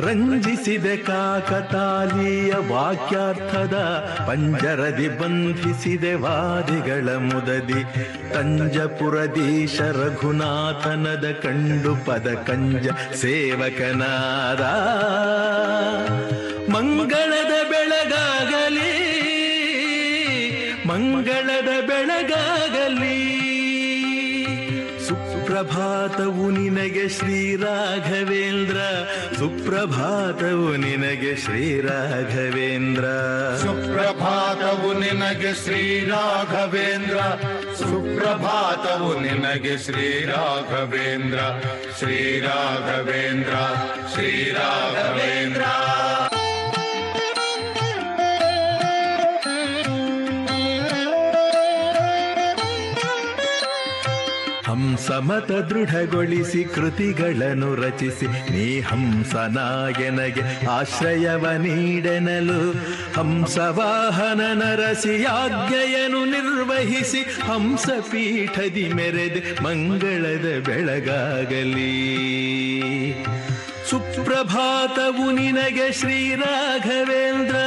ರಂಜಿಸಿದೆ ಕಾಕತಾಲೀಯ ವಾಕ್ಯಾರ್ಥದ ಪಂಜರದಿ ಬಂಧಿಸಿದೆ ವಾದಿಗಳ ಮುದದಿ ತಂಜಪುರದೀಶ ರಘುನಾಥನದ ಕಂಡು ಪದ ಕಂಜ ಸೇವಕನಾದ ಮಂಗಳದ ಬೆಳಗಾಗಲಿ ಮಂಗಳದ ಬೆಳಗಾಗಲಿ ಸುಪ್ರಭಾತವು ನಿನಗೆ ಶ್ರೀ ರಾಘವೇಂದ್ರ ಸುಪ್ರಭಾತವು ನಿನಗೆ ಶ್ರೀ ರಾಘವೇಂದ್ರ ಸುಪ್ರಭಾತವು ನಿನಗೆ ಶ್ರೀ ರಾಘವೇಂದ್ರ ಸುಪ್ರಭಾತವು ನಿನಗೆ ಶ್ರೀ ರಾಘವೇಂದ್ರ ಶ್ರೀ ರಾಘವೇಂದ್ರ ಶ್ರೀ ರಾಘವೇಂದ್ರ ಹಂಸಮತ ದೃಢಗೊಳಿಸಿ ಕೃತಿಗಳನ್ನು ರಚಿಸಿ ನೀ ಹಂಸನಾಯನಗೆ ಆಶ್ರಯವ ನೀಡೆನಲು ಹಂಸವಾಹನ ನರಸಿ ಆಜ್ಞೆಯನ್ನು ನಿರ್ವಹಿಸಿ ಹಂಸಪೀಠದಿ ಮೆರೆದೆ ಮಂಗಳದ ಬೆಳಗಾಗಲಿ ಸುಪ್ರಭಾತವು ನಿನಗೆ ಶ್ರೀ ರಾಘವೇಂದ್ರ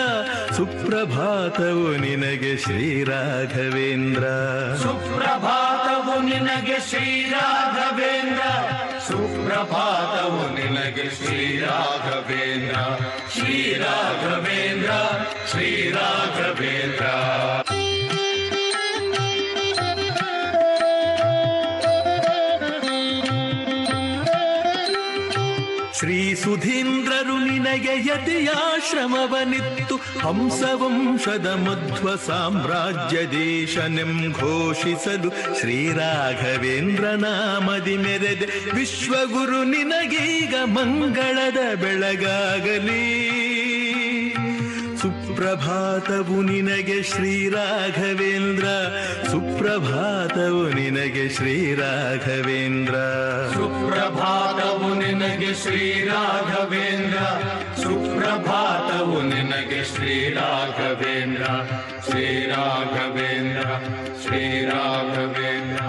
ಸುಪ್ರಭಾತವು ನಿನಗೆ ಶ್ರೀ ರಾಘವೇಂದ್ರ ಸುಪ್ರಭಾತವು ನಿನಗೆ ಶ್ರೀ ರಾಘವೇಂದ್ರ ಸುಪ್ರಭಾತವು ನಿನಗೆ ಶ್ರೀ ರಾಘವೇಂದ್ರ ಶ್ರೀ ರಾಘವೇಂದ್ರ ಶ್ರೀ ರಾಘವೇಂದ್ರ ಶ್ರೀ ಸುಧೀಂದ್ರರು ನಿನಗೆ ಯತಿಯಾಶ್ರಮವನಿತ್ತು ಹಂಸವಂಶದ ಮಧ್ವ ಸಾಮ್ರಾಜ್ಯ ದೇಶನೆಂ ಘೋಷಿಸಲು ಶ್ರೀ ರಾಘವೇಂದ್ರ ನಾಮದಿ ಮೆರೆದೆ ವಿಶ್ವಗುರು ನಿನಗೀಗ ಮಂಗಳದ ಬೆಳಗಾಗಲಿ ಸುಪ್ರಭಾತವು ನಿನಗೆ ಶ್ರೀ ರಾಘವೇಂದ್ರ ಸುಪ್ರಭಾತವು ನಿನಗೆ ಶ್ರೀ ರಾಘವೇಂದ್ರ ಸುಪ್ರಭಾತವು ನಿನಗೆ ಶ್ರೀ ರಾಘವೇಂದ್ರ ಸುಪ್ರಭಾತವು ನಿನಗೆ ಶ್ರೀ ರಾಘವೇಂದ್ರ ಶ್ರೀ ರಾಘವೇಂದ್ರ ಶ್ರೀ ರಾಘವೇಂದ್ರ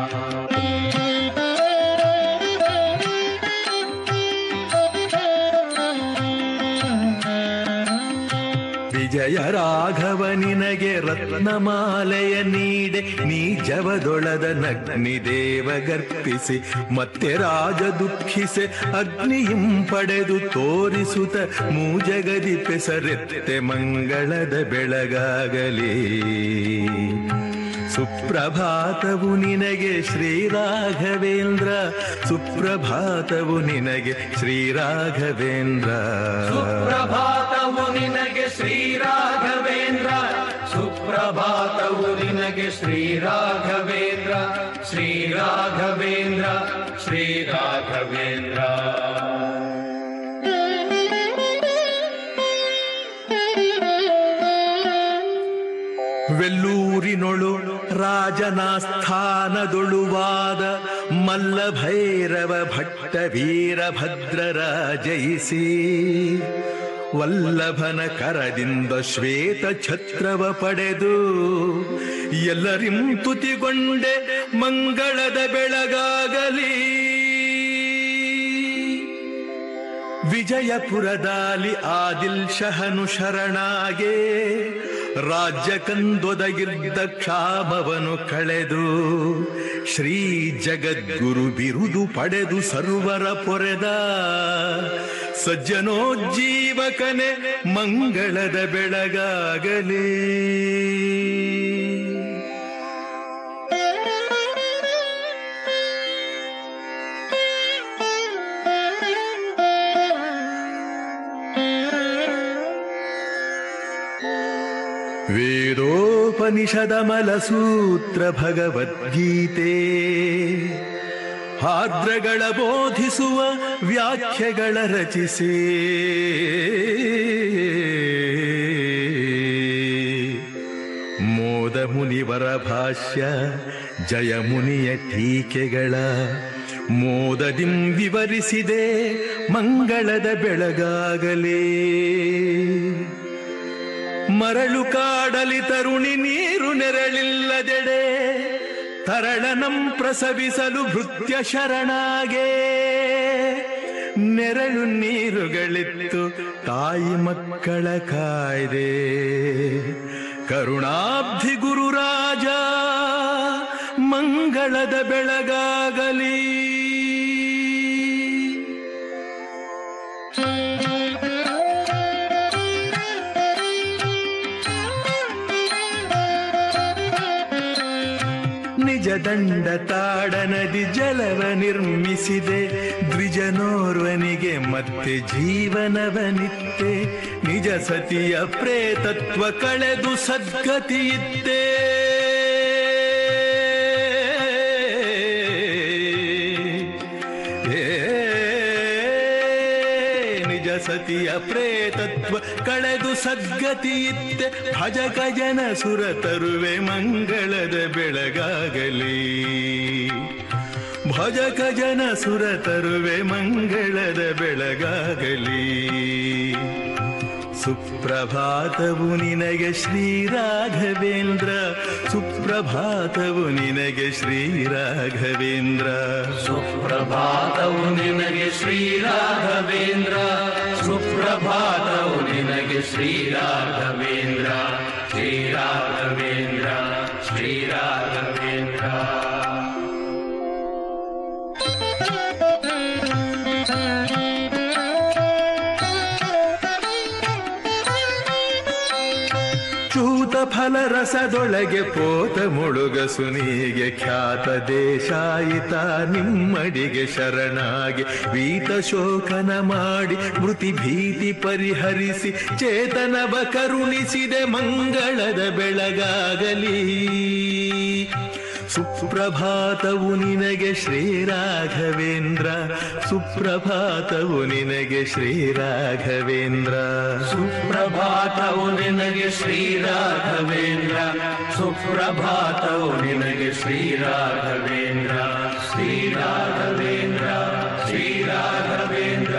ವಿಜಯ ರಾಘವ ನಿನಗೆ ರತ್ನಮಾಲೆಯ ನೀಡೆ ನೀ ಜವದೊಳದ ನಗ್ನಿದೇವ ಗರ್ಪಿಸಿ ಮತ್ತೆ ರಾಜ ದುಃಖಿಸೆ ಅಗ್ನಿಯಂ ಪಡೆದು ತೋರಿಸುತ್ತ ಮೂಜಗದಿ ಪೆಸರೆತ್ತೆ ಮಂಗಳದ ಬೆಳಗಾಗಲಿ ಸುಪ್ರಭಾತವು ನಿನಗೆ ಶ್ರೀ ರಾಘವೇಂದ್ರ ಸುಪ್ರಭಾತವು ನಿನಗೆ ಶ್ರೀ ರಾಘವೇಂದ್ರ ಸುಪ್ರಭಾತವು ನಿನಗೆ ಶ್ರೀ ರಾಘವೇಂದ್ರ ಸುಪ್ರಭಾತವು ನಿನಗೆ ಶ್ರೀ ರಾಘವೇಂದ್ರ ಶ್ರೀ ರಾಘವೇಂದ್ರ ಶ್ರೀ ರಾಘವೇಂದ್ರ ವೆಲ್ಲೂರಿನೊಳು ರಾಜನಾಸ್ಥಾನದೊಳುವಾದ ಮಲ್ಲಭೈರವ ಭಟ್ಟ ವೀರಭದ್ರರ ಜಯಿಸಿ ವಲ್ಲಭನ ಕರದಿಂದ ಶ್ವೇತ ಛತ್ರವ ಪಡೆದು ಎಲ್ಲರಿಂ ತುತಿಗೊಂಡೆ ಮಂಗಳದ ಬೆಳಗಾಗಲಿ ವಿಜಯಪುರದಾಲಿ ಆದಿಲ್ ಶಹನು ಶರಣಾಗೆ ರಾಜ್ಯ ಕಂದೊದಗಿದ್ದ ಕ್ಷಾಮವನು ಕಳೆದು ಶ್ರೀ ಜಗದ್ಗುರು ಬಿರುದು ಪಡೆದು ಸರ್ವರ ಪೊರೆದ ಸಜ್ಜನೋಜ್ಜೀವಕನೆ ಮಂಗಳದ ಬೆಳಗಾಗಲಿ ವೇದೋಪನಿಷದಮಲ ಸೂತ್ರ ಭಗವದ್ಗೀತೆ ಆರ್ದ್ರಗಳ ಬೋಧಿಸುವ ವ್ಯಾಖ್ಯೆಗಳ ರಚಿಸಿ ಮೋದ ಮುನಿವರ ಭಾಷ್ಯ ಜಯ ಮುನಿಯ ಟೀಕೆಗಳ ಮೋದದಿಂ ವಿವರಿಸಿದೆ ಮಂಗಳದ ಬೆಳಗಾಗಲೇ ಮರಳು ಕಾಡಲಿ ತರುಣಿ ನೀರು ನೆರಳಿಲ್ಲದೆಡೆ ತರಳನಂ ಪ್ರಸವಿಸಲು ಭೃತ್ಯ ಶರಣಾಗೆ ನೆರಳು ನೀರುಗಳಿತ್ತು ತಾಯಿ ಮಕ್ಕಳ ಕಾಯ್ದೆ. ಕರುಣಾಬ್ಧಿ ಗುರುರಾಜ ಮಂಗಳದ ಬೆಳಗಾಗಲಿ. ನಿಜ ದಂಡ ತಾಡ ನದಿ ಜಲವ ನಿರ್ಮಿಸಿದೆ, ದ್ವಿಜನೋರ್ವನಿಗೆ ಮತ್ತೆ ಜೀವನವನಿತ್ತೆ. ನಿಜ ಸತಿಯ ಪ್ರೇತತ್ವ ಕಳೆದು ಸದ್ಗತಿಯಿದ್ದೆ. ನಿಜ ಸತಿಯ ಪ್ರೇತತ್ವ ಕಳೆದು ಸದ್ಗತಿಯಿತ್ತೆ. ಭಜಕ ಜನ ಸುರ ತರುವೆ ಮಂಗಳದ ಬೆಳಗಾಗಲಿ. ಭಜಕ ಜನ ಸುರ ತರುವೆ ಮಂಗಳದ ಬೆಳಗಾಗಲಿ. ಸುಪ್ರಭಾತವು ನಿನಗೆ ಶ್ರೀ ರಾಘವೇಂದ್ರ, ಸುಪ್ರಭಾತವು ನಿನಗೆ ಶ್ರೀ ರಾಘವೇಂದ್ರ. ಸುಪ್ರಭಾತವು ನಿನಗೆ ಶ್ರೀ ರಾಘವೇಂದ್ರ, ಸುಪ್ರಭಾತವು ನಿನಗೆ ಶ್ರೀ ರಾಘವೇಂದ್ರ. ಶ್ರೀ ರಾಘವೇಂದ್ರ, ಶ್ರೀ ರಾಘವೇಂದ್ರ. ಚೂತ ಫಲರಸದೊಳಗೆ ಪೋತ ಮುಳುಗಸುನಿಗೆ ಖ್ಯಾತ ದೇಶಾಯಿತ ನಿಮ್ಮಡಿಗೆ ಶರಣಾಗಿ ವೀತ ಶೋಕನ ಮಾಡಿ ಮೃತಿ ಭೀತಿ ಪರಿಹರಿಸಿ ಚೇತನವ ಕರುಣಿಸಿದೆ ಮಂಗಳದ ಬೆಳಗಾಗಲಿ. ಸುಪ್ರಭಾತವು ನಿನಗೆ ಶ್ರೀ ರಾಘವೇಂದ್ರ, ಸುಪ್ರಭಾತವು ನಿನಗೆ ಶ್ರೀ ರಾಘವೇಂದ್ರ. ಸುಪ್ರಭಾತವು ನಿನಗೆ ಶ್ರೀ ರಾಘವೇಂದ್ರ, ಸುಪ್ರಭಾತವು ನಿನಗೆ ಶ್ರೀ ರಾಘವೇಂದ್ರ. ಶ್ರೀ ರಾಘವೇಂದ್ರ, ಶ್ರೀ ರಾಘವೇಂದ್ರ.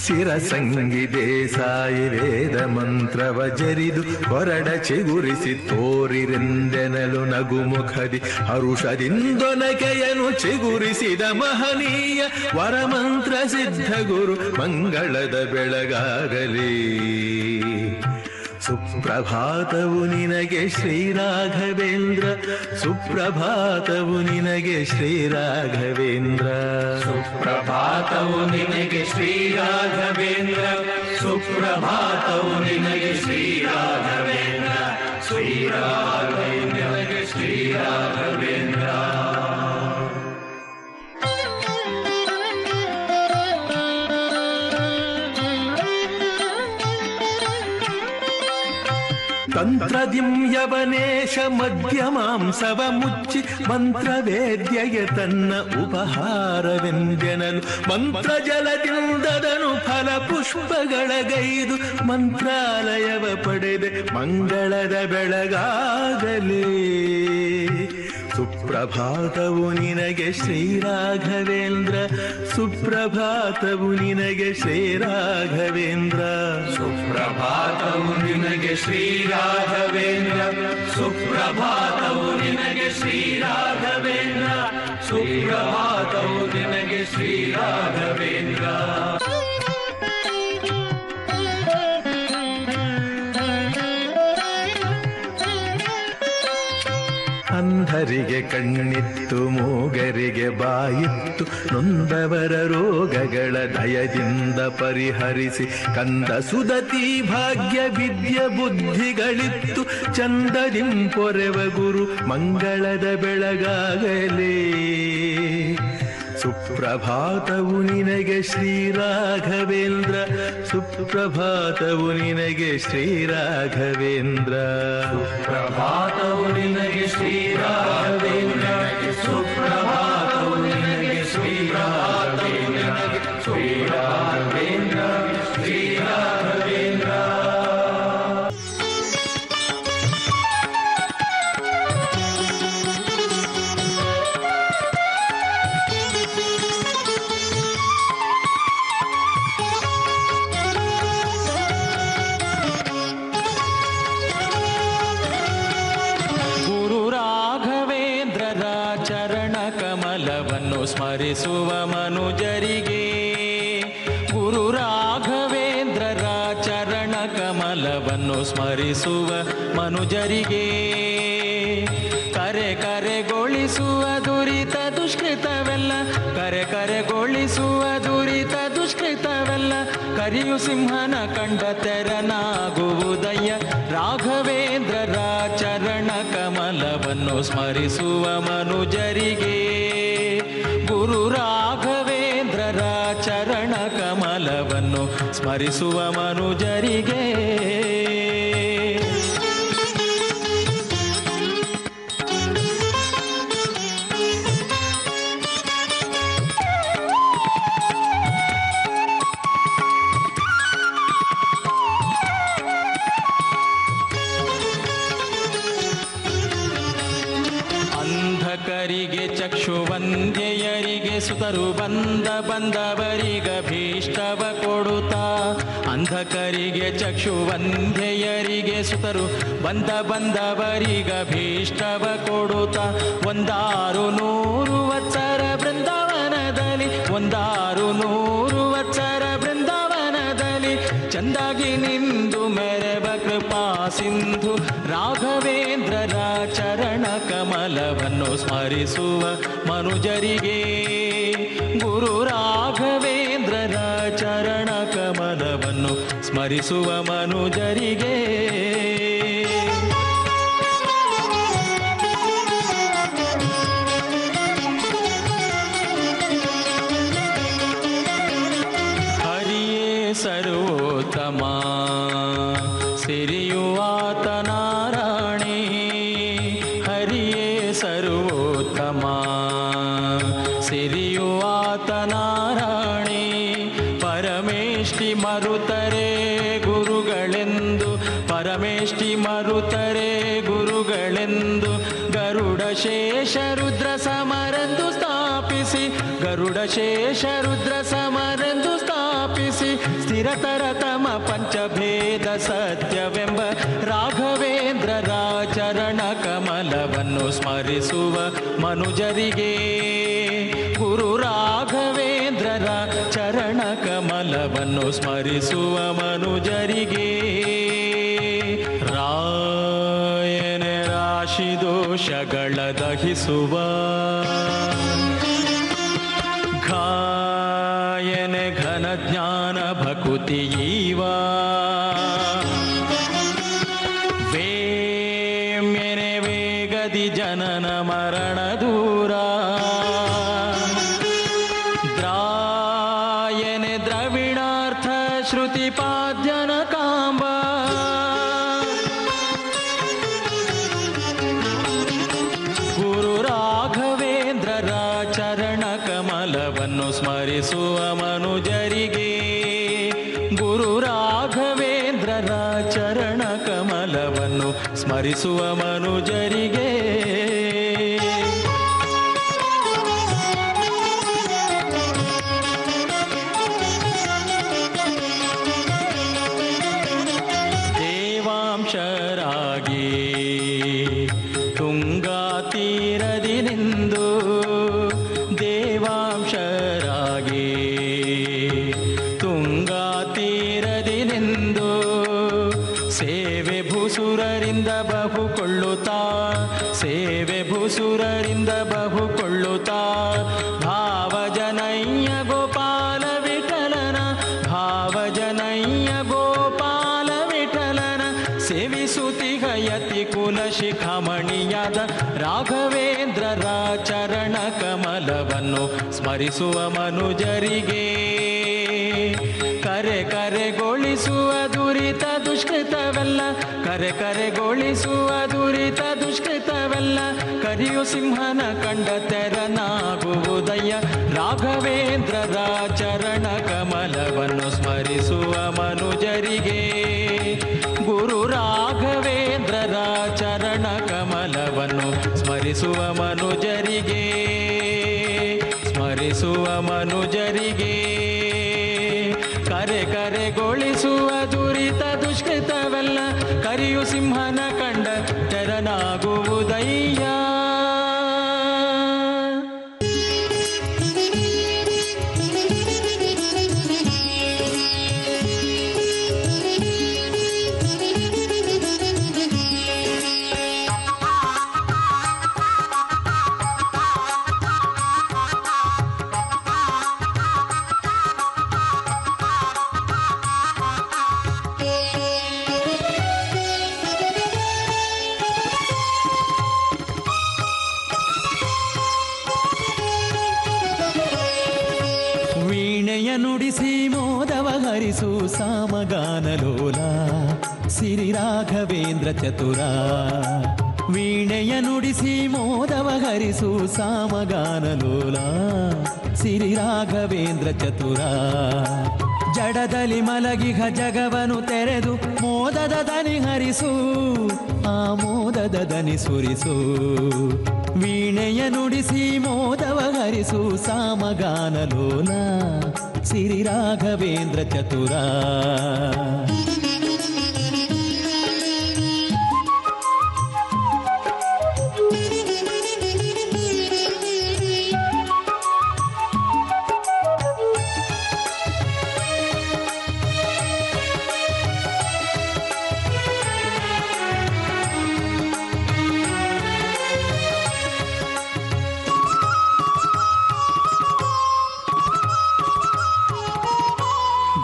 ಶಿರಸಂಗಿ ದೇಸಾಯಿ ವೇದ ಮಂತ್ರವ ಜರಿದು ಹೊರಡ ಚಿಗುರಿಸಿ ತೋರಿರೆಂದೆನಲು ನಗುಮುಖದಿ ಹರುಷದಿಂದೊನಕೆಯನು ಚಿಗುರಿಸಿದ ಮಹನೀಯ ವರಮಂತ್ರ ಸಿದ್ಧ ಗುರು ಮಂಗಳದ ಬೆಳಗಾಗಲಿ. ಸುಪ್ರಭಾತವು ನಿನಗೆ ಶ್ರೀ ರಾಘವೇಂದ್ರ, ಸುಪ್ರಭಾತವು ನಿನಗೆ ಶ್ರೀ ರಾಘವೇಂದ್ರ. ಸುಪ್ರಭಾತವು ನಿನಗೆ ಶ್ರೀ ರಾಘವೇಂದ್ರ, ಸುಪ್ರಭಾತವು ನಿನಗೆ ಶ್ರೀ ರಾಘವೇಂದ್ರ. ಶ್ರೀ ರಾಘವೇಂದ್ರ, ಶ್ರೀ ರಾಘವೇಂದ್ರ. ತಂತ್ರದಿಂ ಯವನೇಶ ಮಧ್ಯಮಾಂಸವ ಮುಚ್ಚಿ ಮಂತ್ರವೇದ್ಯಗೆ ತನ್ನ ಉಪಹಾರವೆಂದೆನಲು ಮಂತ್ರ ಜಲದಿಂದದನು ಫಲ ಪುಷ್ಪಗಳಗೈದು ಮಂತ್ರಾಲಯವ ಪಡೆದೆ ಮಂಗಳದ ಬೆಳಗಾಗಲಿ. ಸುಪ್ರಭಾತವು ನಿನಗೆ ಶ್ರೀ ರಾಘವೇಂದ್ರ, ಸುಪ್ರಭಾತವು ನಿನಗೆ ಶ್ರೀ ರಾಘವೇಂದ್ರ. ಸುಪ್ರಭಾತವು ನಿನಗೆ ಶ್ರೀ ರಾಘವೇಂದ್ರ, ಸುಪ್ರಭಾತವು ನಿನಗೆ ಶ್ರೀ ರಾಘವೇಂದ್ರ. ಸುಪ್ರಭಾತವು ನಿನಗೆ ಶ್ರೀ ರಾಘವೇಂದ್ರ. ಅಂಧರಿಗೆ ಕಣ್ಣಿತ್ತು, ಮೂಗರಿಗೆ ಬಾಯಿತ್ತು, ನೊಂದವರ ರೋಗಗಳ ದಯದಿಂದ ಪರಿಹರಿಸಿ ಕಂದ ಸುದತಿ ಭಾಗ್ಯ ವಿದ್ಯೆ ಬುದ್ಧಿಗಳಿತ್ತು. ಚಂದದಿಂ ಪೊರೆವ ಗುರು ಮಂಗಳದ ಬೆಳಗಾಗಲೇ. ಸುಪ್ರಭಾತವು ನಿನಗೆ ಶ್ರೀ ರಾಘವೇಂದ್ರ, ಸುಪ್ರಭಾತವು ನಿನಗೆ ಶ್ರೀ ರಾಘವೇಂದ್ರ. ಸುಪ್ರಭಾತವು ನಿನಗೆ ಶ್ರೀ ರಾಘವೇಂದ್ರ, ಸುಪ್ರಭಾತವು ನಿನಗೆ ಶ್ರೀ ರಾಘವೇಂದ್ರ. ಶ್ರೀ ರಾಘವೇಂದ್ರ, ಶ್ರೀ ರಾಘವೇಂದ್ರ. ಸ್ಮರಿಸುವ ಮನುಜರಿಗೆ ಗುರು ರಾಘವೇಂದ್ರರ ಚರಣ ಕಮಲವನ್ನು ಸ್ಮರಿಸುವ ಮನುಜರಿಗೆ ಕರೆ ಕರೆಗೊಳಿಸುವ ದುರಿತ ದುಷ್ಕೃತವೆಲ್ಲ ಕರೆಗೊಳಿಸುವ ದುರಿತ ದುಷ್ಕೃತವೆಲ್ಲ ಕರಿಯು ಸಿಂಹನ ಕಂಡ ತೆರನಾಗುವುದಯ್ಯ ರಾಘವೇಂದ್ರರ ಚರಣ ಕಮಲವನ್ನು ಸ್ಮರಿಸುವ ಮನುಜರಿಗೆ ಗುರು ರಾಘವೇಂದ್ರರ ಚರಣ ಕಮಲವನ್ನು ಸ್ಮರಿಸುವ ಮನುಜರಿಗೆ ಅಂಧಕರಿಗೆ ಚಕ್ಷುವಂಧ್ಯಯರಿಗೆ ಸುತರು ಬಂದವರಿಗ ಭೀಷ್ಟವ ಕೊಡುತ್ತಾ ಅಂಧಕರಿಗೆ ಚಕ್ಷುವಂಧ್ಯಯರಿಗೆ ಸುತರು ಬಂದವರಿಗ ಭೀಷ್ಟವ ಕೊಡುತ್ತಾ 100 ವತ್ಸರ ಬೃಂದಾವನದಲ್ಲಿ 100 ವತ್ಸರ ಬೃಂದಾವನದಲ್ಲಿ ಚಂದಾಗಿ ನಿಂದು ಮೆರವ ಕೃಪಾ ಸಿಂಧು ರಾಘವೇಂದ್ರರ ಚರಣ ಕಮಲವನ್ನು ಸ್ಮರಿಸುವ ಮನುಜರಿಗೆ ಗುರು ರಾಘವೇಂದ್ರರ ಚರಣ ಕಮಲವನ್ನು ಸ್ಮರಿಸುವ ಮನುಜರಿಗೆ ಹರಿಯೇ ಸರ್ವೋತ್ತಮ ಸಿರಿಯುವಾತ ನಾರಾಯಣಿ ಹರಿಯೇ ಸರ್ವೋತ್ತಮ ಸಿರಿಯುವಾತ ನಾರಾಯಣಿ ಪರಮೇಷ್ಠಿ ಮರುತರೆ ಗುರುಗಳೆಂದು ಪರಮೇಷ್ಠಿ ಮರುತರೆ ಗುರುಗಳೆಂದು ಗರುಡ ಶೇಷ ರುದ್ರ ಸಮರೆಂದು ಸ್ಥಾಪಿಸಿ ಗರುಡ ಶೇಷ ರುದ್ರ ಸಮರೆಂದು ಸ್ಥಾಪಿಸಿ ಸ್ಥಿರತರ ತಮ ಪಂಚಭೇದ ಸತ್ಯವೆಂಬ ರಾಘವೇಂದ್ರರ ಚರಣ ಕಮಲವನ್ನು ಸ್ಮರಿಸುವ ಮನುಜರಿಗೆ ಗುರು ರಾಘವೇಂದ್ರರ ಚರಣ ಕಮಲವನ್ನು ಸ್ಮರಿಸುವ ಮನುಜರಿಗೆ ರಾಯನ ರಾಶಿ ದೋಷಗಳ ದಹಿಸುವ ಘಾಯನ ಘನ ಜ್ಞಾನ ಭಕುತಿಯೀವ ವೇಮ್ಯನೆ ವೇಗದಿ ಜನನ ಮರಣ ದೂರ ದ್ರಾಯನೆ ದ್ರವಿಣಾರ್ಥ ಶ್ರುತಿ ಪಾದ್ಯನ ಕಾಂಬ ಗುರು ರಾಘವೇಂದ್ರರ ಚರಣ ಕಮಲವನ್ನು ಸ್ಮರಿಸುವ ಮನುಜರಿಗೆ ಗುರು ರಾಘವೇಂದ್ರರ ಚರಣ ಕಮಲವನ್ನು ಸ್ಮರಿಸುವ ಮನುಜರಿಗೆ ದೇವಾಂಶರಾಗಿ ತುಂಗಾ ತೀರದಿ ನಿಂದು ದೇವಾಂಶರಾಗಿ ತುಂಗಾ ತೀರದಿ ನಿಂದು ಸೇವೆ ಭೂಸುರರಿಂದ ಬಹುಕೊಳ್ಳುತ್ತಾ ಸೇವೆ ಭೂಸುರರಿಂದ ಬಹುಕೊಳ್ಳುತ್ತಾ ಭಾವಜನಯ್ಯ ಗೋಪಾಲ ವಿಠಲನ ಭಾವಜನಯ್ಯ ಗೋಪಾಲ ವಿಠಲನ ಸೇವಿಸುತ್ತಿಗ ಯತಿ ಕುಲ ಶಿಖಾಮಣಿಯಾದ ರಾಘವೇಂದ್ರರ ಚರಣ ಕಮಲವನ್ನು ಸ್ಮರಿಸುವ ಮನುಜರಿಗೆ ಕರೆಗೊಳಿಸುವ ದುರಿತ ದುಷ್ಕೃತವೆಲ್ಲ ಕರೆಗೊಳಿಸುವ ದುರಿತ ದುಷ್ಕೃತವೆಲ್ಲ ಕರಿಯು ಸಿಂಹನ ಕಂಡ ತೆರನಾಗುವುದಯ್ಯ ರಾಘವೇಂದ್ರರ ಚರಣ ಕಮಲವನ್ನು ಸ್ಮರಿಸುವ ಮನುಜರಿಗೆ ಗುರು ರಾಘವೇಂದ್ರರ ಚರಣ ಕಮಲವನ್ನು ಸ್ಮರಿಸುವ ಮನುಜರಿಗೆ ಸ್ಮರಿಸುವ ಮನುಜರಿಗೆ ಕರೆಗೊಳಿಸುವ ದುರಿತ ದುಷ್ಕೃತವೆಲ್ಲ ಕರಿಯು ಸಿಂಹನ ಕಂಡ ತೆರನಾಗುವುದಯ್ಯ ನುಡಿಸಿ ಮೋದವ ಹರಿಸು ಸಾಮಗಾನಲೋಲ ಸಿರಿ ರಾಘವೇಂದ್ರ ಚತುರ. ವೀಣೆಯ ನುಡಿಸಿ ಮೋದವ ಹರಿಸು ಸಾಮಗಾನಲೋಲ ಸಿರಿ ರಾಘವೇಂದ್ರ ಚತುರ. ಜಡದಲ್ಲಿ ಮಲಗಿಹ ಜಗವನು ತೆರೆದು ಮೋದದ ದನಿ ಹರಿಸು ಆ ಮೋದದ ದನಿ ಸುರಿಸು. ವೀಣೆಯ ನುಡಿಸಿ ಮೋದವ ಹರಿಸು ಸಾಮಗಾನಲೋಲ ಸಿರಿ ರಾಘವೇಂದ್ರ ಚತುರ.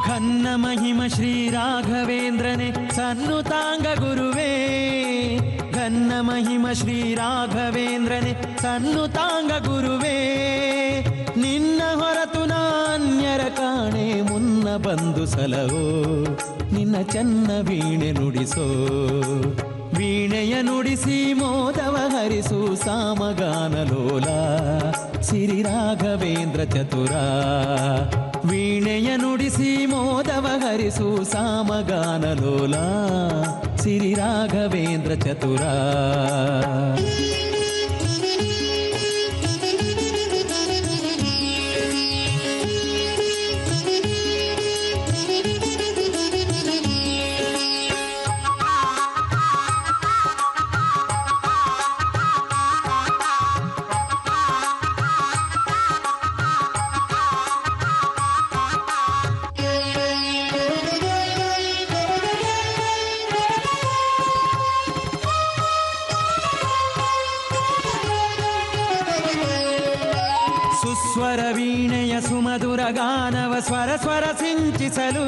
ಘನ್ನ ಮಹಿಮ ಶ್ರೀ ರಾಘವೇಂದ್ರನೇ ಸನ್ನುತಾಂಗ ಗುರುವೇ. ಘನ್ನ ಮಹಿಮ ಶ್ರೀ ರಾಘವೇಂದ್ರನೇ ಸನ್ನುತಾಂಗ ಗುರುವೇ. ನಿನ್ನ ಹೊರತು ನಾನ್ಯರ ಕಾಣೆ ಮುನ್ನ ಬಂದು ಸಲಹೋ ನಿನ್ನ ಚನ್ನ ವೀಣೆ ನುಡಿಸೋ. ವೀಣೆಯ ನುಡಿಸಿ ಮೋದವ ಹರಿಸು ಸಾಮಗಾನಲೋಲ ಸಿರಿ ರಾಘವೇಂದ್ರ ಚತುರ. ವೀಣೆಯ ನುಡಿಸಿ ಮೋದವ ಹರಿಸು ಸಾಮಗಾನಲೋಲ ಸಿರಿ ರಾಘವೇಂದ್ರ ಚತುರ. ಸುಸ್ವರ ವೀಣೆಯ ಸುಮಧುರ ಗಾನವ ಸ್ವರ ಸ್ವರ ಸಿಂಚಿಸಲು.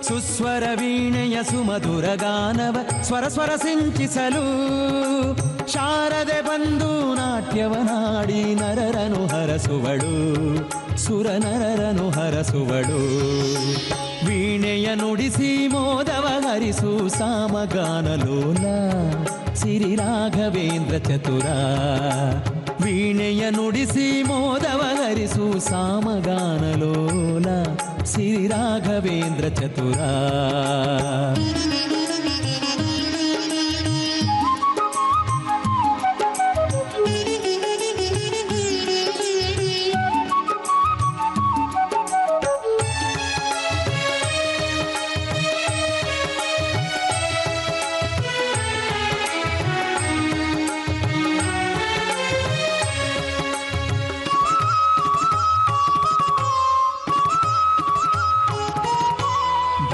ಸುಸ್ವರ ವೀಣೆಯ ಸುಮಧುರ ಗಾನವ ಸ್ವರ ಸ್ವರ ಸಿಂಚಿಸಲು. ಶಾರದೆ ಬಂದು ನಾಟ್ಯವನಾಡಿ ನರರನು ಹರಸುವಳು ಸುರ ನರರನು ಹರಸುವಳು. ವೀಣೆಯ ನುಡಿಸಿ ಮೋದವ ಹರಿಸು ಸಾಮಗಾನಲೋಲ ಸಿರಿ ರಾಘವೇಂದ್ರ ಚತುರ. ವೀಣೆಯ ನುಡಿಸಿ ಮೋದವ ಹರಿಸು ಸಾಮಗಾನಲೋಲ ಸಿರಿ ರಾಘವೇಂದ್ರ ಚತುರ.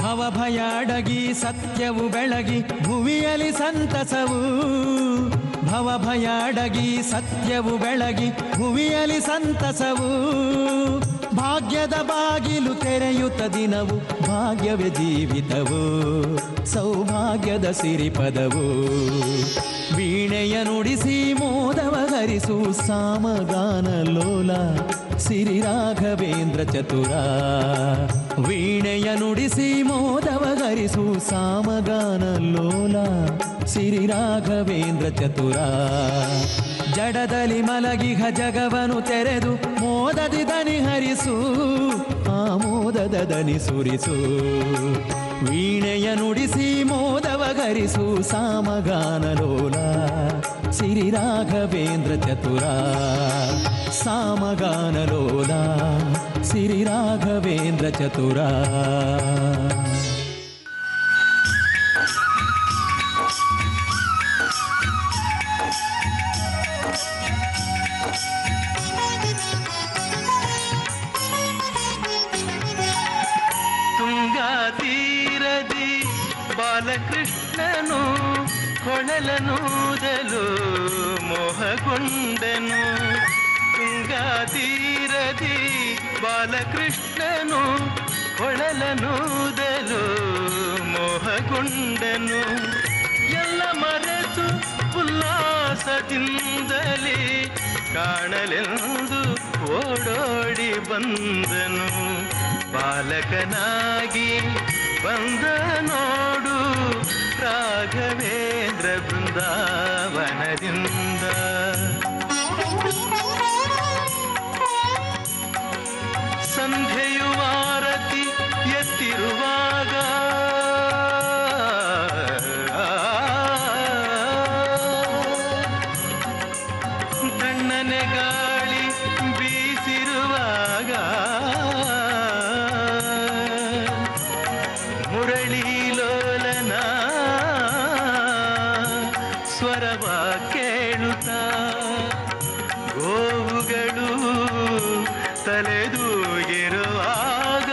ಭವಭಯಾಡಗಿ ಸತ್ಯವು ಬೆಳಗಿ ಭುವಿಯಲಿ ಸಂತಸವು. ಭವಭಯಾಡಗಿ ಸತ್ಯವು ಬೆಳಗಿ ಭುವಿಯಲಿ ಸಂತಸವು. ಭಾಗ್ಯದ ಬಾಗಿಲು ತೆರೆಯುತ್ತ ದಿನವು ಭಾಗ್ಯವೇ ಜೀವಿತವು ಸೌಭಾಗ್ಯದ ಸಿರಿಪದವು. ವೀಣೆಯ ನುಡಿಸಿ ಮೋದವ ಹರಿಸು ಸಾಮಗಾನಲೋಲ ಸಿರಿ ರಾಘವೇಂದ್ರ ಚತುರ. ವೀಣೆಯ ನುಡಿಸಿ ಮೋದವ ಹರಿಸು ಸಾಮಗಾನಲೋಲ ಸಿರಿ ರಾಘವೇಂದ್ರ ಚತುರ. ಜಡದಲ್ಲಿ ಮಲಗಿಹ ಜಗವನು ತೆರೆದು ಮೋದದಿ ದನಿ ಹರಿಸು ಆ ಮೋದದ ದನಿ ಸುರಿಸು. ವೀಣೆಯ ನುಡಿಸಿ ಮೋದವ ಹರಿಸು ಸಾಮಗಾನಲೋಲ ಸಿರಿ ರಾಘವೇಂದ್ರ ಚತುರ. ಸಾಮಗಾನಲೋಲ ಸಿರಿ ರಾಘವೇಂದ್ರ ಚತುರ. ತುಂಗಾ ತೀರದಿ ಬಾಲಕೃಷ್ಣನು ಕೊಳಲನೂದಲು ಮೋಹಗೊಂಡನು. ತುಂಗಾ ತೀರದಿ ಬಾಲಕೃಷ್ಣನು ಕೊಳಲನೂದಲು ಮೋಹಗೊಂಡನು. ಎಲ್ಲ ಮರೆತು ಉಲ್ಲಾಸ ಮೋದದಿಂದಲೇ ಕಾಣಲೆಂದು ಓಡೋಡಿ ಬಂದನು. ಬಾಲಕನಾಗಿ ಬಂದ ನೋಡು ರಾಘವೇಂದ್ರ ಬೃಂದಾವನದಿಂದ. ಸಂಧ್ಯೆಯು ಆರತಿ ಎತ್ತಿರುವಾಗ ತಣ್ಣನೆ ಗಾಳಿ ಬೀಸಿರುವಾಗ ಮುರಳೀಲೋಲನ ಸ್ವರವ ಕೇಳುತ್ತಾ ಗೋವುಗಳು ತಲೆದೂಗಿರುವಾಗ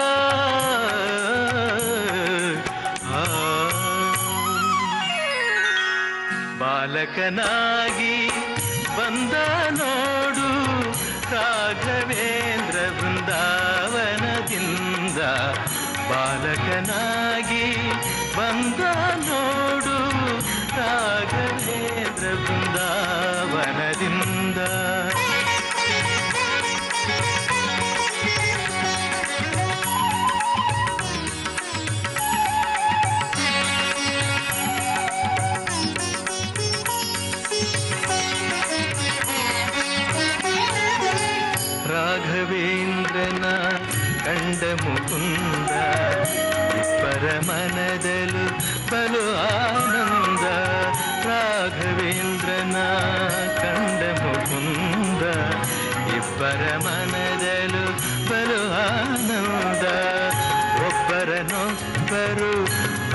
ಬಾಲಕನಾಗಿ ಬಂದ ನೋಡು ರಾಘವೇಂದ್ರ ಬೃಂದಾವನದಿಂದ. ಬಾಲಕನಾಗಿ ಬಂದ ನೋಡು ರಾಘವೇಂದ್ರ ಬೃಂದಾವನದಿಂದ. ರಾಘವೇಂದ್ರನ ಕಂಡ ಮುಕುಂದ ಇಬ್ಬರ ಮನದಲು ಬಲು ಆನಂದ. ರಾಘವೇಂದ್ರನ ಕಂಡ ಮುಕುಂದ ಇಬ್ಬರ ಮನದಲು ಬಲು ಆನಂದ. ಒಬ್ಬರನೊಬ್ಬರು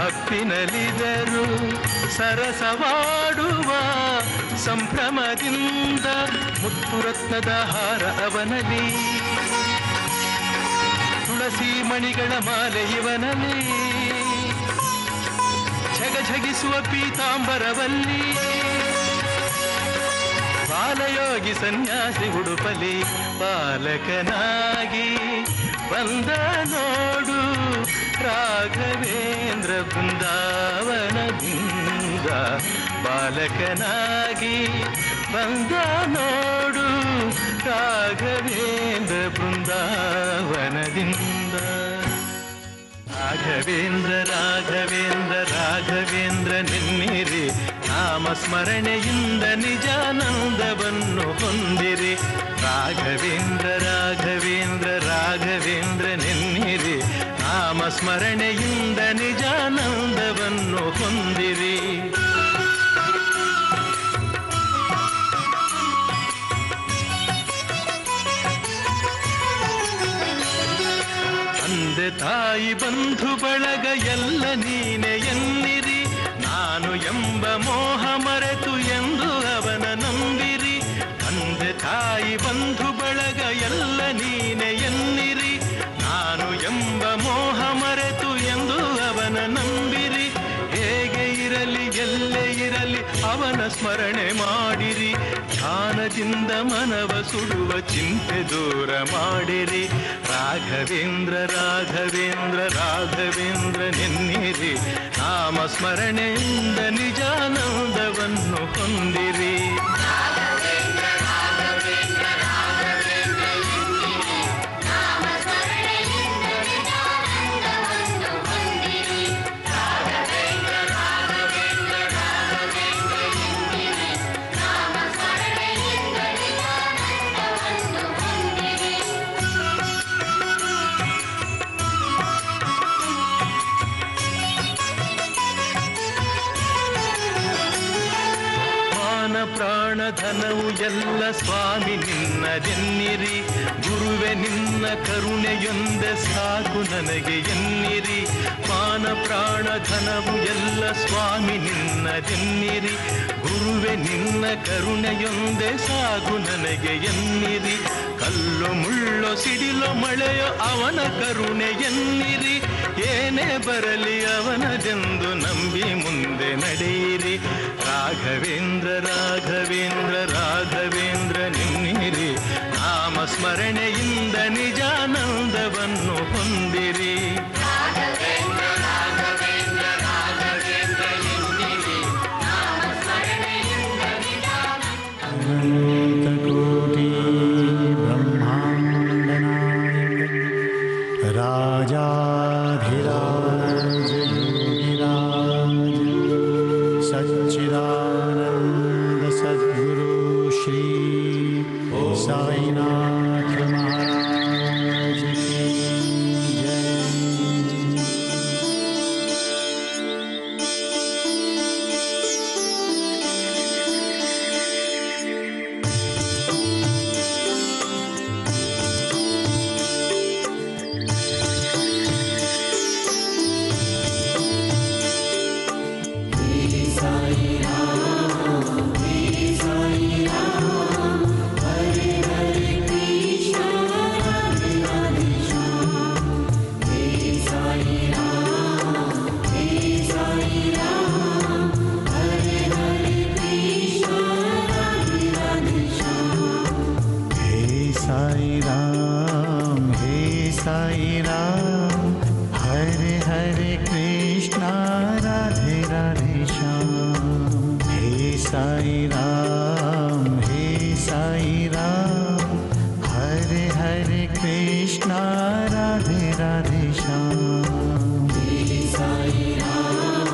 ಅಪ್ಪಿನಲಿದರು ಸರಸವಾಡುವ ಸಂಭ್ರಮದಿಂದ. ಮುತ್ತು ರತ್ನದ ಹಾರ ಅವನಲ್ಲಿ, ತುಳಸಿ ಮಣಿಗಳ ಮಾಲೆ ಇವನಲ್ಲಿ, ಝಗಝಗಿಸುವ ಪೀತಾಂಬರವಲ್ಲಿ ಬಾಲಯೋಗಿ ಸನ್ಯಾಸಿ ಉಡುಪಲಿ. ಬಾಲಕನಾಗಿ ಬಂದ ನೋಡು ರಾಘವೇಂದ್ರ ಬೃಂದಾವನದಿಂದ. ಬಾಲಕನಾಗಿ ಬಂದ ನೋಡು ರಾಘವೇಂದ್ರ ಬೃಂದಾವನದಿಂದ. ರಾಘವೇಂದ್ರ ರಾಘವೇಂದ್ರ ರಾಘವೇಂದ್ರ ನೆನ್ನಿರಿ, ನಾಮಸ್ಮರಣೆಯಿಂದ ನಿಜಾನಂದವನ್ನು ಹೊಂದಿರಿ. ರಾಘವೇಂದ್ರ ರಾಘವೇಂದ್ರ ರಾಘವೇಂದ್ರ ನೆನ್ನಿರಿ, ನಾಮಸ್ಮರಣೆಯಿಂದ ನಿಜಾನಂದವನ್ನು ಹೊಂದಿರಿ. ತಂದೆ ತಾಯಿ ಬಂಧು ಬಳಗ ಎಲ್ಲ ನೀನೆ ಎನ್ನಿರಿ, ನಾನು ಎಂಬ ಮೋಹ ಮರೆತು ಎಂದು ಅವನ ನಂಬಿರಿ. ತಂದೆ ತಾಯಿ ಬಂಧು ಬಳಗ ಎಲ್ಲ ನೀನೆ ಎನ್ನಿರಿ, ನಾನು ಎಂಬ ಮೋಹ ಮರೆತು ಎಂದು ಅವನ ನಂಬಿರಿ. ಹೇಗೆ ಇರಲಿ ಎಲ್ಲೇ ಇರಲಿ ಅವನ ಸ್ಮರಣೆ ಮಾಡಿರಿ, ಧ್ಯಾನದಿಂದ ಮನವ ಸುಡುವ ಚಿಂತೆ ದೂರ ಮಾಡಿರಿ. ರಾಘವೇಂದ್ರ ರಾಘವೇಂದ್ರ ರಾಘವೇಂದ್ರ ನೆನ್ನಿರಿ, ನಾಮ ಸ್ಮರಣೆಯಿಂದ ನಿಜಾನಂದವನ್ನು ಹೊಂದಿರಿ. ಪ್ರಾಣ ಧನವು ಎಲ್ಲ ಸ್ವಾಮಿ ನಿನ್ನದೆನ್ನಿರಿ, ಗುರುವೆ ನಿನ್ನ ಕರುಣೆಯೊಂದೆ ಸಾಕು ನನಗೆ ಎನ್ನಿರಿ. ಮಾನ ಪ್ರಾಣ ಧನವು ಎಲ್ಲ ಸ್ವಾಮಿ ನಿನ್ನದೆನ್ನಿರಿ, ಗುರುವೆ ನಿನ್ನ ಕರುಣೆಯೊಂದೆ ಸಾಕು ನನಗೆ ಎನ್ನಿರಿ. ಕಲ್ಲು ಮುಳ್ಳೋ ಸಿಡಿಲೋ ಮಳೆಯೋ ಅವನ ಕರುಣೆ ಎನ್ನಿರಿ, ಏನೇ ಬರಲಿ ಅವನದೆಂದು ನಂಬಿ ಮುಂದೆ ನಡೆಯಿರಿ. ರಾಘವೇಂದ್ರ ರಾಘವೇಂದ್ರ ರಾಘವೇಂದ್ರ ನೆನ್ನಿರಿ, ನಾಮ ಸ್ಮರಣೆಯಿಂದ ನಿಜಾನಂದವನ್ನು ಹೊಂದಿರಿ. साई राम हरे हरे कृष्णा राधे राधे श्याम हे साई राम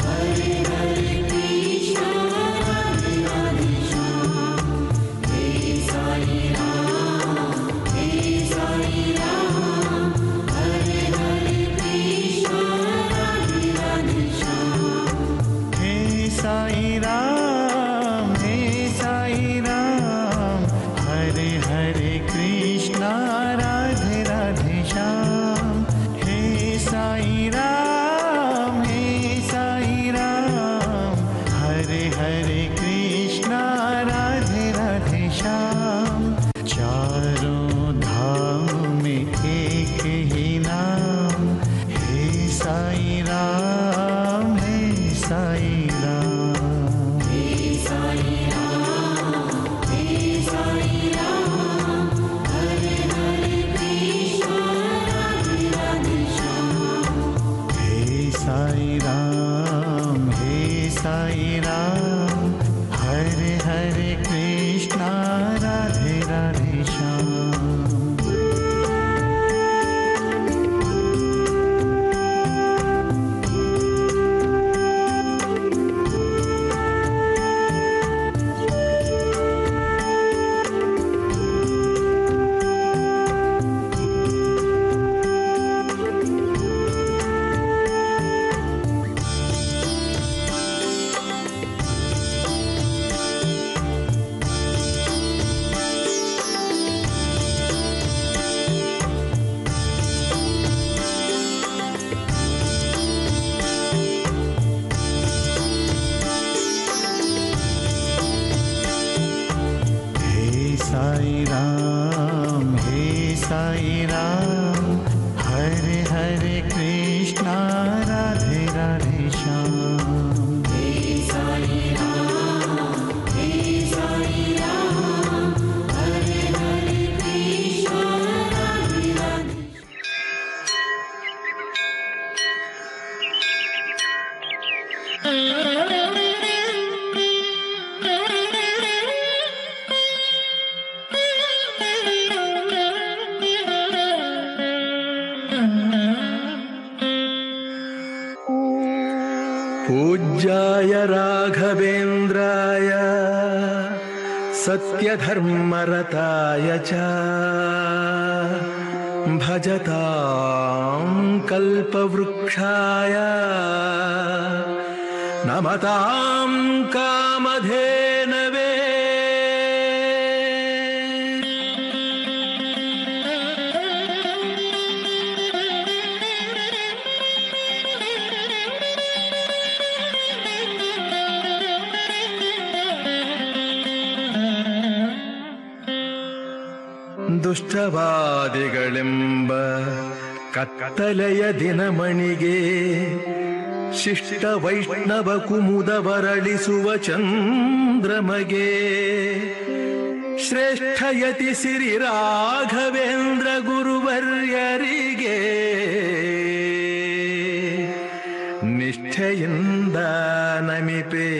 हरे हरे कृष्णा राधे राधे श्याम हे साई राम हरे हरे कृष्णा राधे राधे श्याम हे साई राम हरे हरे कृष्णा राधे राधे श्याम हे साई राम हरे हरे कृष्णा राधे राधे श्याम चारों धाम में एक ही नाम हे साई राम हे साई राम हे साई राम हरे हरे कृष्णा राधे राधे श्याम हे साई राम हरे हरे कृष्णा राधे राधे श्याम हे साई राम हरे हरे कृष्णा राधे राधे श्याम हे साई राम हरे हरे कृष्णा राधे राधे पूज्याय राघवेन्द्राय सत्यधर्मरताय च भजतां कल्पवृक्षाय नमतां कामधेनवे ದುಷ್ಟವಾದಿಗಳೆಂಬ ಕತ್ತಲೆಯ ದಿನಮಣಿಗೆ ಶಿಷ್ಟ ವೈಷ್ಣವ ಕುಮುದವರಳಿಸುವ ಚಂದ್ರಮಗೆ ಶ್ರೇಷ್ಠಯತಿ ಸಿರಿ ರಾಘವೇಂದ್ರ ಗುರುವರ್ಯರಿಗೆ ನಿಷ್ಠೆಯಿಂದ ನಮಿಪೆ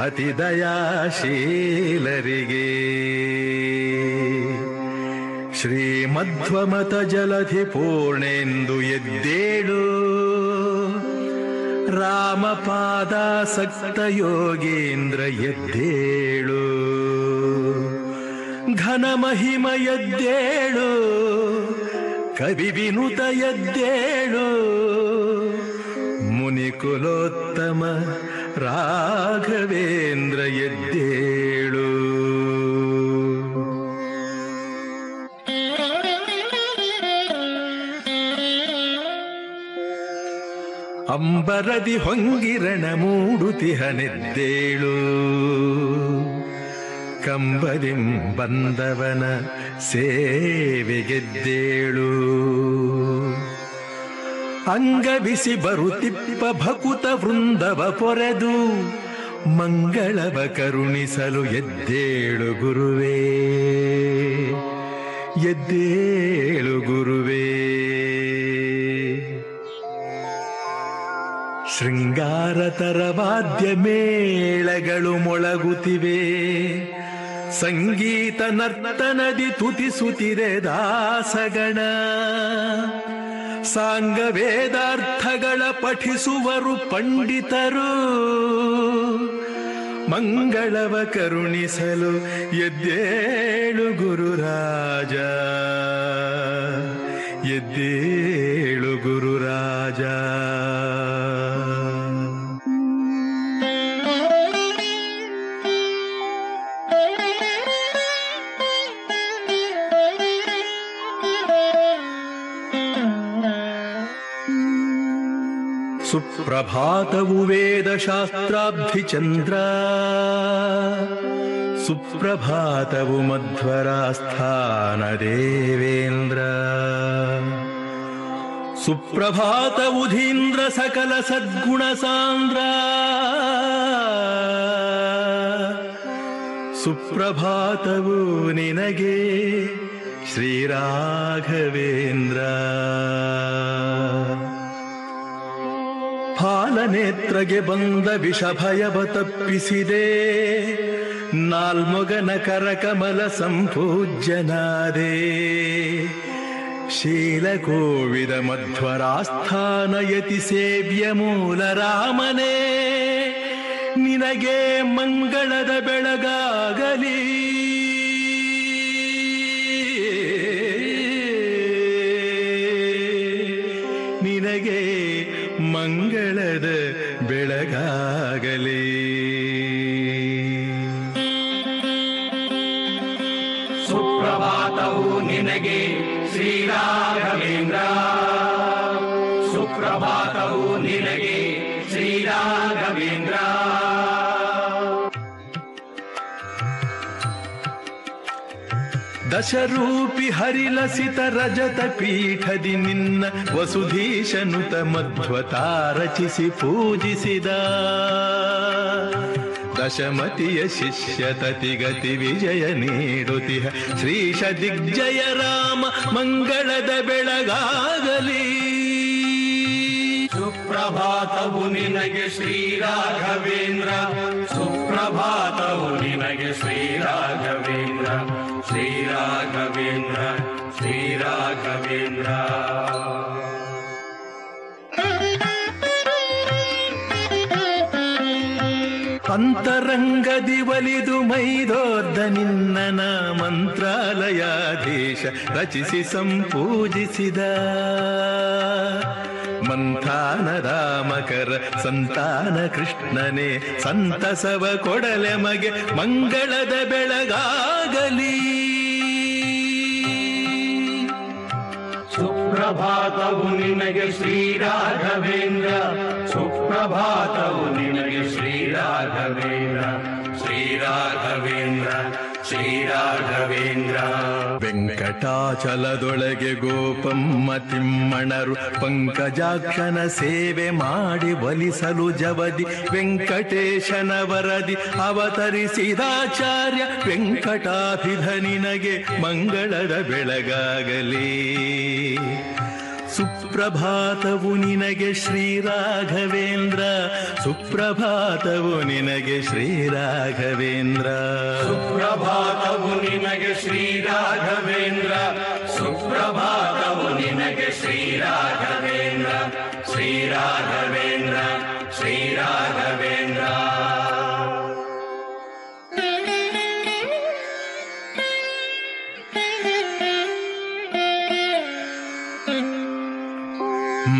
ಅತಿ ದಯಾಶೀಲರಿಗೆ ಶ್ರೀಮಧ್ವಮತ ಜಲಧಿ ಪೂರ್ಣೇಂದು ಎದ್ದೇಳು ರಾಮಪಾದಾಸಕ್ತ ಯೋಗೀಂದ್ರ ಎದ್ದೇಳು ಘನ ಮಹಿಮ ಎದ್ದೇಳು ಕವಿ ವಿನುತ ಎದ್ದೇಳು ಮುನಿಕುಲೋತ್ತಮ ರಾಘವೇಂದ್ರ ಎದ್ದೇಳು ಅಂಬರದಿ ಹೊಂಗಿರಣ ಮೂಡುತಿಹನೆದ್ದೇಳು ಕಂಬದಿಂ ಬಂದವನ ಸೇವೆಗೆದ್ದೇಳು ಅಂಗಬಿಸಿ ಬರುತ್ತಿಪ್ಪ ಭಕುತ ವೃಂದವ ಪೊರೆದು ಮಂಗಳವ ಕರುಣಿಸಲು ಎದ್ದೇಳು ಗುರುವೇ ಎದ್ದೇಳು ಗುರುವೇ ಶೃಂಗಾರತರ ವಾದ್ಯ ಮೇಳಗಳು ಮೊಳಗುತ್ತಿವೆ, ಸಂಗೀತ ನರ್ತನದಿ ತುತಿಸುತ್ತಿದೆ ದಾಸಗಣ. ಸಾಂಗ ವೇದಾರ್ಥಗಳ ಪಠಿಸುವರು ಪಂಡಿತರು, ಮಂಗಳವ ಕರುಣಿಸಲು ಎದ್ದೇಳು ಗುರುರಾಜ, ಎದ್ದೇಳು ಗುರುರಾಜ. ಸುಪ್ರಭಾತವು ವೇದಶಾಸ್ತ್ರಾಬ್ಧಿ ಚಂದ್ರ, ಸುಪ್ರಭಾತವು ಮಧ್ವರಾಸ್ಥಾನ ದೇವೇಂದ್ರ, ಸುಪ್ರಭಾತವುಧೀಂದ್ರ ಸಕಲ ಸದ್ಗುಣ ಸಾಂದ್ರ, ಸುಪ್ರಭಾತವು ನಿನಗೆ ಶ್ರೀರಾಘವೇಂದ್ರ. ಫಾಲನೇತ್ರಗೆ ಬಂದ ವಿಷಭಯವ ತಪ್ಪಿಸಿದೆ, ನಾಲ್ಮೊಗನ ಕರಕಮಲ ಸಂಪೂಜ್ಯನಾದೆ. ಶೀಲಕೋವಿದ ಮಧ್ವರಾಸ್ಥಾನ ಯತಿ ಸೇವ್ಯ ಮೂಲ ರಾಮನೇ, ನಿನಗೆ ಮಂಗಳದ ಬೆಳಗಾಗಲಿ. ನಿನಗೆ ಮಂಗಳದ ಬೆಳಗಾಗಲಿ. ಸುಪ್ರಭಾತವು ನಿನಗೆ ಶ್ರೀರಾಘವೇಂದ್ರ, ಸುಪ್ರಭಾತವು ನಿನಗೆ ಶ್ರೀರಾಘವೇಂದ್ರ. ದಶರೂಪಿ ಹರಿಲಸಿತ ರಜತ ಪೀಠದಿ ನಿನ್ನ ವಸುಧೀಶನುತ ಮಧ್ವತಾ ರಚಿಸಿ ಪೂಜಿಸಿದ. ದಶಮತಿಯ ಶಿಷ್ಯ ತತಿಗತಿ ವಿಜಯ ನೀಡುತ್ತಿಹ ಶ್ರೀಶ ದಿಗ್ಜಯ ರಾಮ, ಮಂಗಳದ ಬೆಳಗಾಗಲಿ. ಸುಪ್ರಭಾತವು ನಿನಗೆ ಶ್ರೀರಾಘವೇಂದ್ರ, ಸುಪ್ರಭಾತವು ನಿನಗೆ ಶ್ರೀರಾಘವೇಂದ್ರ, ಶ್ರೀರಾಘವೇಂದ್ರ, ಶ್ರೀರಾಘವೇಂದ್ರ. ಅಂತರಂಗದಿ ಒಲಿದು ಮೈದೋರ್ಧ ನಿನ್ನನ ಮಂತ್ರಾಲಯಾಧೀಶ ರಚಿಸಿ ಸಂಪೂಜಿಸಿದ. ಮಂಥಾನದ ಮಕರ ಸಂತಾನ ಕೃಷ್ಣನೇ, ಸಂತಸವ ಕೊಡಲೆ ಮಗೆ ಮಂಗಳದ ಬೆಳಗಾಗಲಿ. ಸುಪ್ರಭಾತವು ನಿನಗೆ ಶ್ರೀರಾಘವೇಂದ್ರ, ಸುಪ್ರಭಾತವು ನಿನಗೆ ಶ್ರೀರಾಘವೇಂದ್ರ, ಶ್ರೀರಾಘವೇಂದ್ರ, ಶ್ರೀರಾಘವೇಂದ್ರ. ವೆಂಕಟಾಚಲದೊಳಗೆ ಗೋಪಮ್ಮ ತಿಮ್ಮಣರು ಪಂಕಜಾಕ್ಷನ ಸೇವೆ ಮಾಡಿ ಒಲಿಸಲು ಜವದಿ ವೆಂಕಟೇಶನ ವರದಿ ಅವತರಿಸಿದಾಚಾರ್ಯ ವೆಂಕಟಾಭಿಧ ನಿನಗೆ ಮಂಗಳದ ಬೆಳಗಾಗಲಿ. ಸುಪ್ರಭಾತವು ನಿನಗೆ ಶ್ರೀರಾಘವೇಂದ್ರ, ಸುಪ್ರಭಾತವು ನಿನಗೆ ಶ್ರೀರಾಘವೇಂದ್ರ. ಸುಪ್ರಭಾತವು ನಿನಗೆ ಶ್ರೀರಾಘವೇಂದ್ರ, ಸುಪ್ರಭಾತವು ನಿನಗೆ ಶ್ರೀರಾಘವೇಂದ್ರ, ಶ್ರೀರಾಘವೇಂದ್ರ, ಶ್ರೀರಾಘವೇಂದ್ರ.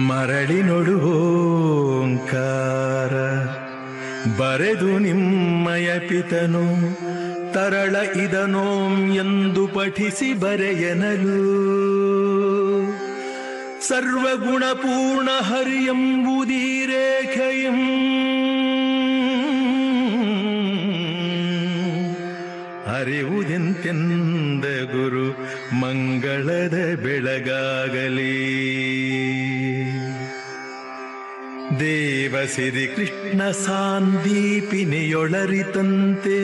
ಮರಳಿ ನೋಡುವೋಂಕಾರ ಬರೆದು ನಿಮ್ಮಯ ಪಿತನು, ತರಳ ಇದನೋಂ ಎಂದು ಪಠಿಸಿ ಬರೆಯನಲು. ಸರ್ವಗುಣಪೂರ್ಣ ಹರಿಯಂಬುದೀ ರೇಖೆಯಂ, ಅರಿವುದೆಂತೆಂದ ಗುರು ಮಂಗಳದ ಬೆಳಗಾಗಲಿ. ದೇವಸಿರಿ ಕೃಷ್ಣ ಸಾಂದೀಪಿನಿಯೊಳರಿತಂತೆ,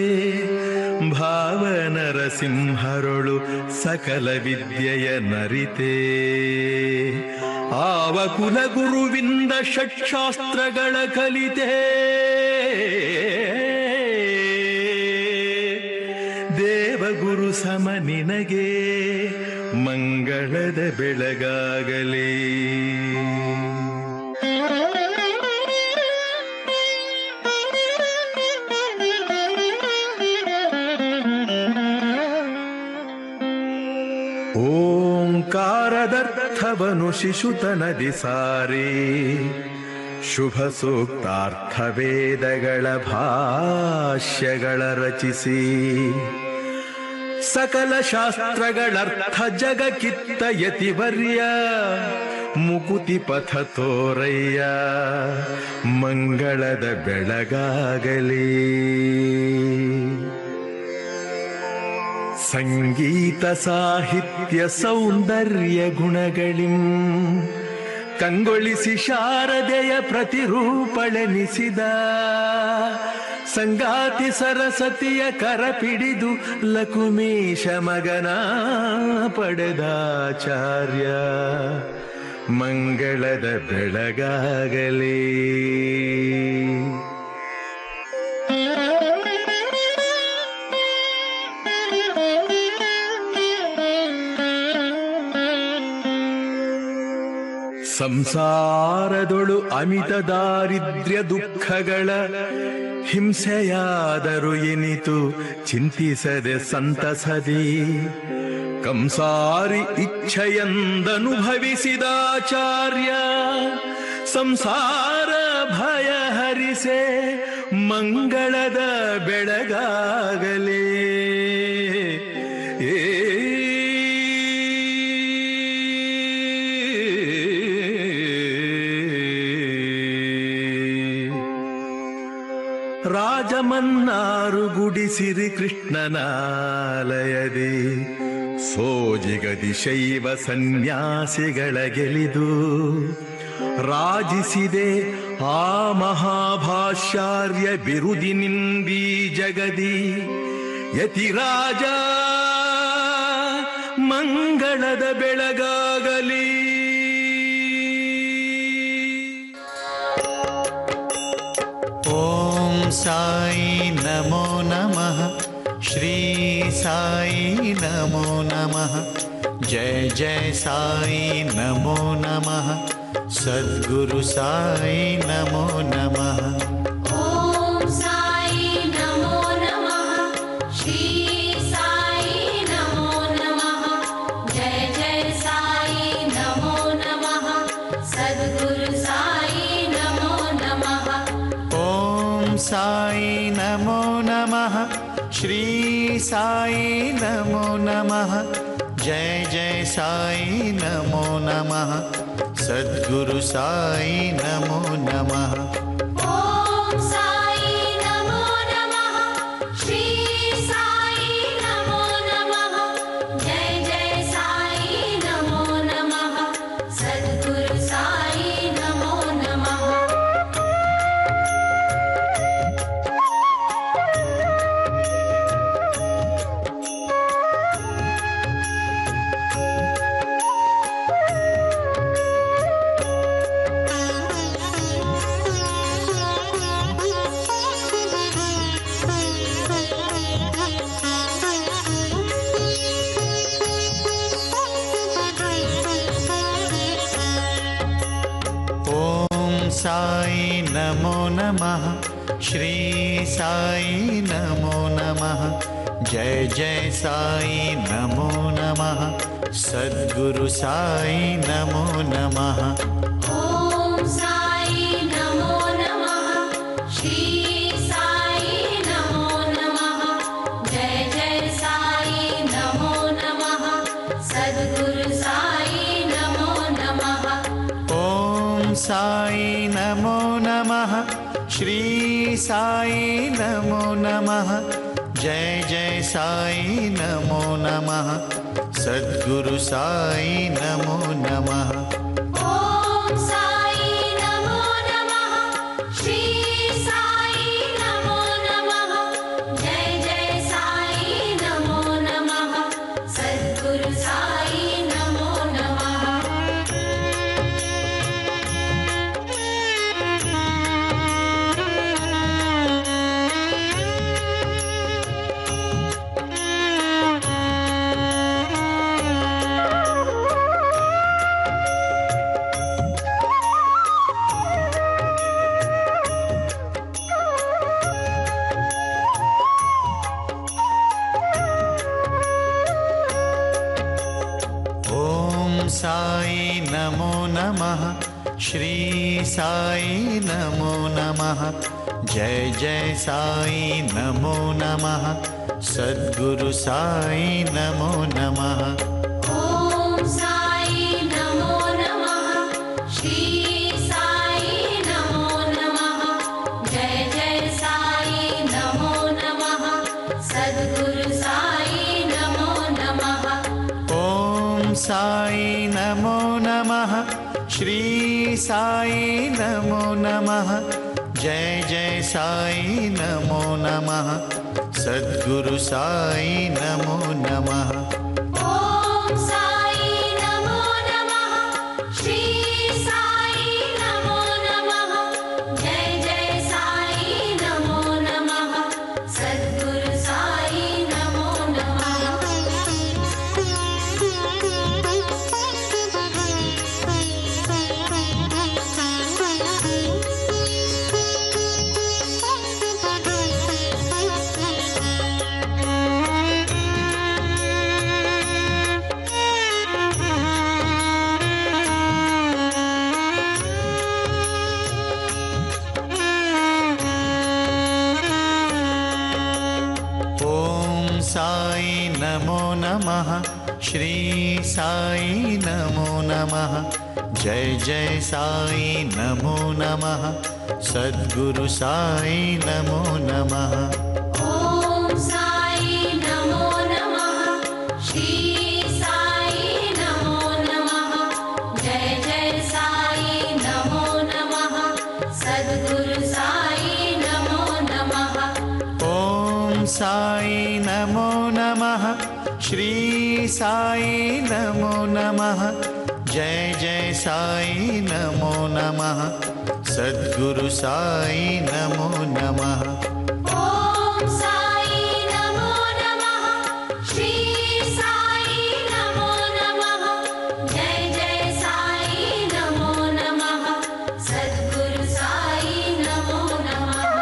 ಭಾವನರಸಿಂಹರೊಳು ಸಕಲ ವಿದ್ಯೆಯ ನರಿತೆ. ಆವ ಕುಲಗುರುವಿಂದ ಷಟ್ಶಾಸ್ತ್ರಗಳ ಕಲಿತೆ ದೇವಗುರು ಸಮ ನಿನಗೆ ಮಂಗಳದ ಬೆಳಗಾಗಲಿ. ಓಂಕಾರದರ್ಥವನು ಶಿಶುತನದಿ ಸಾರಿ ಶುಭ ಸೂಕ್ತಾರ್ಥ ವೇದಗಳ ಭಾಷ್ಯಗಳ ರಚಿಸಿ ಸಕಲ ಶಾಸ್ತ್ರಗಳರ್ಥ ಜಗಕ್ಕಿತ್ತ ಯತಿವರ್ಯ ಮುಕುತಿ ಪಥ ತೋರಯ್ಯ ಮಂಗಳದ ಬೆಳಗಾಗಲಿ. ಸಂಗೀತ ಸಾಹಿತ್ಯ ಸೌಂದರ್ಯ ಗುಣಗಳಿಂ ಕಂಗೊಳಿಸಿ ಶಾರದೆಯ ಪ್ರತಿರೂಪಳೆನಿಸಿದ ಸಂಗಾತಿ ಸರಸ್ವತಿಯ ಕರ ಪಿಡಿದು ಲಕುಮೇಶ ಮಗನ ಪಡೆದಾಚಾರ್ಯ ಮಂಗಳದ ಬೆಳಗಾಗಲಿ. ಸಂಸಾರದೊಳು ಅಮಿತ ದಾರಿದ್ರ್ಯ ದುಃಖಗಳ ಹಿಂಸೆಯಾದರೂ ಎನಿತು ಚಿಂತಿಸದೆ ಸಂತಸದಿ ಕಂಸಾರಿ ಇಚ್ಛೆಯಂದನುಭವಿಸಿದಾಚಾರ್ಯ ಸಂಸಾರ ಭಯ ಹರಿಸೆ ಮಂಗಳದ ಬೆಳಗಾಗಲೇ. ರಾಜಮನ್ನಾರು ಗುಡಿಸಿರಿ ಕೃಷ್ಣನಾಲಯದಿ ಸೋಜಿಗದಿ ಶೈವ ಸನ್ಯಾಸಿಗಳ ಗೆಲಿದು ರಾಜಿಸಿದೆ ಆ ಮಹಾಭಾಷ್ಯಾರ್ಯ ಬಿರುದಿನಿಂದೀ ಜಗದಿ ಯತಿರಾಜ ಮಂಗಳದ ಬೆಳಗಾಗಲಿ. साई नमो नमः, श्री साई नमो नमः, जय जय साई नमो नमः, सद्गुरु साई नमो नमः. ओम साई नमो नमः, श्री साई नमो नमः, जय जय साई नमो नमः, सद्गुरु साई नमो नमः. साई नमो नमः, श्री साई नमो नमः, जय जय साई नमो नमः, सद्गुरु साई नमो नमः. ओम साई नमो नमः, श्री साई नमो नमः, जय जय साई नमो नमः, सद्गुरु साई नमो नमः. साई नमो नमः, श्री साई नमो नमः, जय जय साई नमो नमः, सद्गुरु साई नमो नमः. ओम साई नमो नमः, श्री साई नमो नमः, जय जय साई नमो नमः, सद्गुरु साई नमो नमः. ओम साई नमो नमः, श्री साई नमो नमः, जय जय साई नमो नमः, सद्गुरु साई नमो नमः. ओम साई नमो नमः, श्री साई नमो नमः, जय जय साई नमो नमः, सद्गुरु साई नमो नमः. नमो नमः श्री साई नमो नमः जय जय साई नमो नमः सद्गुरु साई नमो नमः ॐ साई नमो नमः श्री साई नमो नमः जय जय साई नमो नमः सद्गुरु साई नमो नमः ॐ साई नमो नमः श्री साई नमो नमः जय जय साई नमो नमः सद्गुरु साई नमो नमः ॐ साई नमो नमः श्री साई नमो नमः जय जय साई नमो नमः सद्गुरु साई नमो ॐ साई नमो नमः श्री साई नमो नमः जय जय साई नमो नमः सद्गुरु साई नमो नमः ॐ साई नमो नमः श्री साई नमो नमः जय जय साई नमो नमः सद्गुरु साई नमो नमः ॐ साई नमो नमः श्री साई नमो नमः जय जय साई नमो नमः सद्गुरु साई नमो नमः ॐ साई नमो नमः श्री साई नमो नमः जय जय साई नमो नमः सद्गुरु साई नमो नमः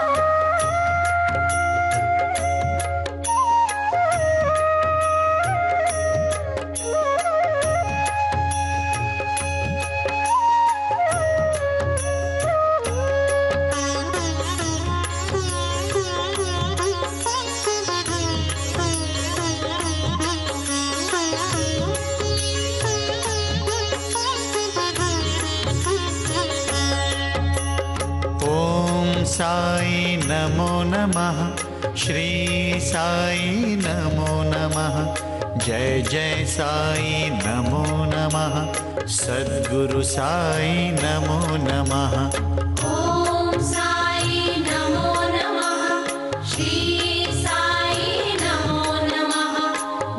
ॐ साई नमो नमः श्री साई नमो नमः जय जय साई नमो नमः सद्गुरु साई नमो नमः ॐ साई नमो नमः श्री साई नमो नमः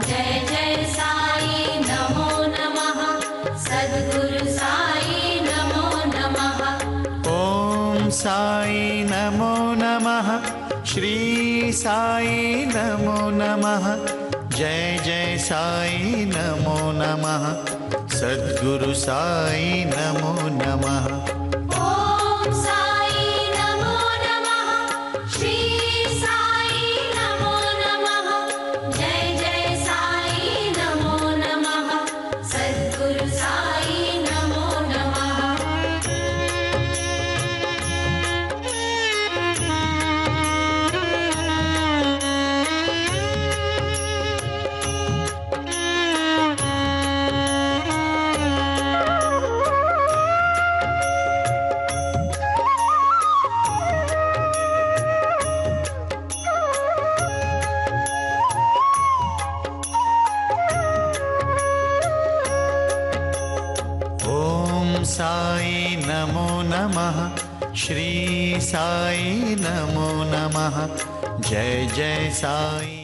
जय जय साई नमो नमः सद्गुरु साई नमो नमः ॐ साई नमो नमः श्री साई नमो नमः जय जय साई नमो नमः सद्गुरु साई नमो नमः ॐ साई नमो नमः श्री साई नमो नमः जय जय साई नमो नमः सद्गुरु साई नमो नमः ॐ साई नमो नमः श्री साई नमो नमः जय जय साई